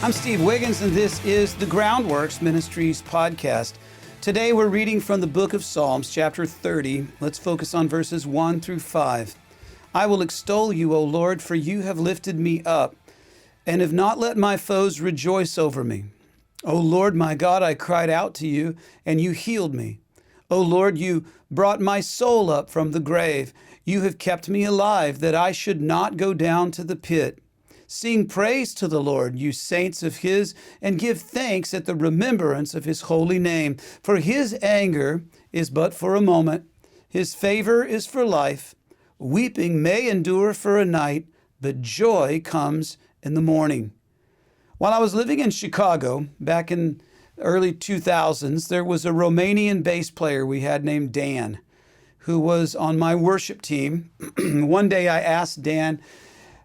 I'm Steve Wiggins, and this is the Groundworks Ministries podcast. Today we're reading from the book of Psalms, chapter 30. Let's focus on verses 1 through 5. I will extol you, O Lord, for you have lifted me up, and have not let my foes rejoice over me. O Lord, my God, I cried out to you, and you healed me. O Lord, you brought my soul up from the grave. You have kept me alive, that I should not go down to the pit. Sing praise to the Lord, you saints of his, and give thanks at the remembrance of his holy name. For his anger is but for a moment. His favor is for life. Weeping may endure for a night, but joy comes in the morning. While I was living in Chicago back in early 2000s, there was a Romanian bass player we had named Dan, who was on my worship team. One day I asked Dan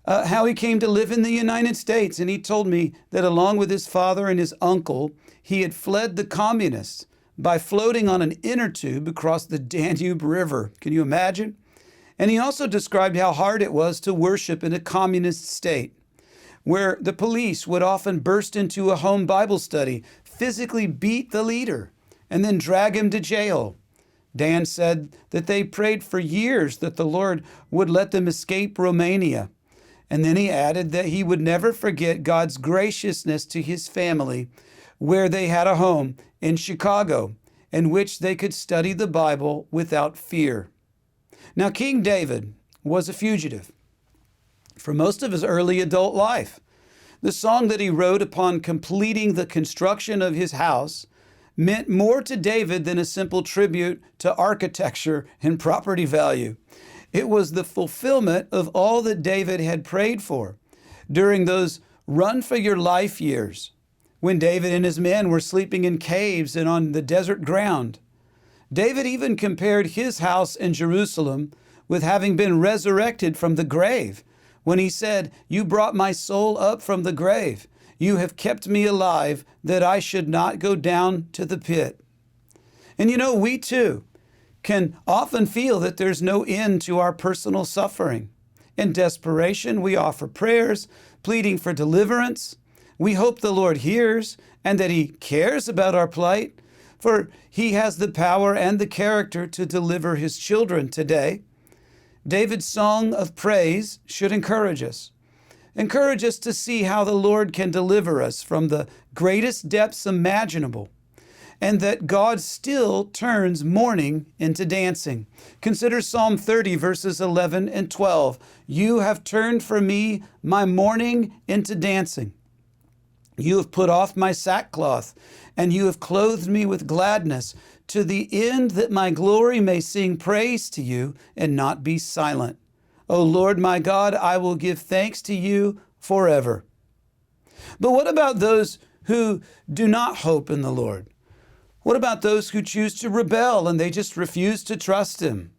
how he came to live in the United States, and he told me that along with his father and his uncle, he had fled the communists by floating on an inner tube across the Danube River. Can you imagine? And he also described how hard it was to worship in a communist state, where the police would often burst into a home Bible study, physically beat the leader, and then drag him to jail. Dan said that they prayed for years that the Lord would let them escape Romania. And then he added that he would never forget God's graciousness to his family, where they had a home in Chicago, in which they could study the Bible without fear. Now, King David was a fugitive for most of his early adult life. The song that he wrote upon completing the construction of his house meant more to David than a simple tribute to architecture and property value. It was the fulfillment of all that David had prayed for during those run-for-your-life years, when David and his men were sleeping in caves and on the desert ground. David even compared his house in Jerusalem with having been resurrected from the grave, when he said, "You brought my soul up from the grave. You have kept me alive, that I should not go down to the pit." And you know, we too can often feel that there's no end to our personal suffering. In desperation, we offer prayers, pleading for deliverance. We hope the Lord hears and that he cares about our plight, for he has the power and the character to deliver his children today. David's song of praise should encourage us. Encourage us to see how the Lord can deliver us from the greatest depths imaginable, and that God still turns mourning into dancing. Consider Psalm 30, verses 11 and 12. You have turned for me my mourning into dancing. You have put off my sackcloth, and you have clothed me with gladness, to the end that my glory may sing praise to you and not be silent. O Lord my God, I will give thanks to you forever. But what about those who do not hope in the Lord? What about those who choose to rebel and they just refuse to trust him?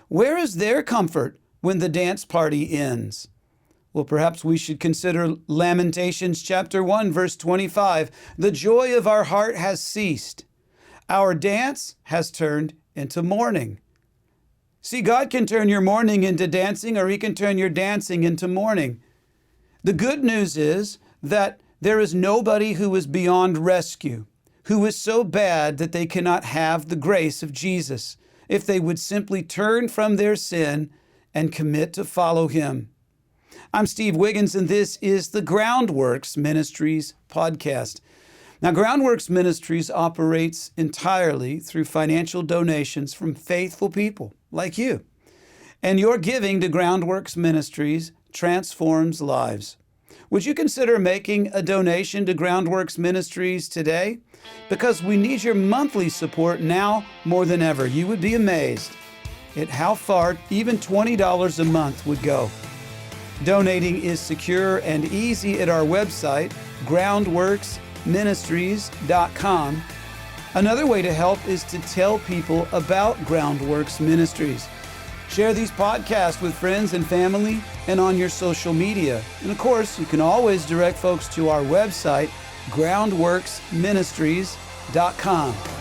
Where is their comfort when the dance party ends? Well, perhaps we should consider Lamentations chapter 1, verse 25. The joy of our heart has ceased. Our dance has turned into mourning. See, God can turn your mourning into dancing, or he can turn your dancing into mourning. The good news is that there is nobody who is beyond rescue, who is so bad that they cannot have the grace of Jesus, if they would simply turn from their sin and commit to follow him. I'm Steve Wiggins, and this is the Groundworks Ministries podcast. Now, Groundworks Ministries operates entirely through financial donations from faithful people like you. And your giving to Groundworks Ministries transforms lives. Would you consider making a donation to Groundworks Ministries today? Because we need your monthly support now more than ever. You would be amazed at how far even $20 a month would go. Donating is secure and easy at our website, groundworksministries.com. Another way to help is to tell people about Groundworks Ministries. Share these podcasts with friends and family and on your social media. And of course, you can always direct folks to our website, groundworksministries.com.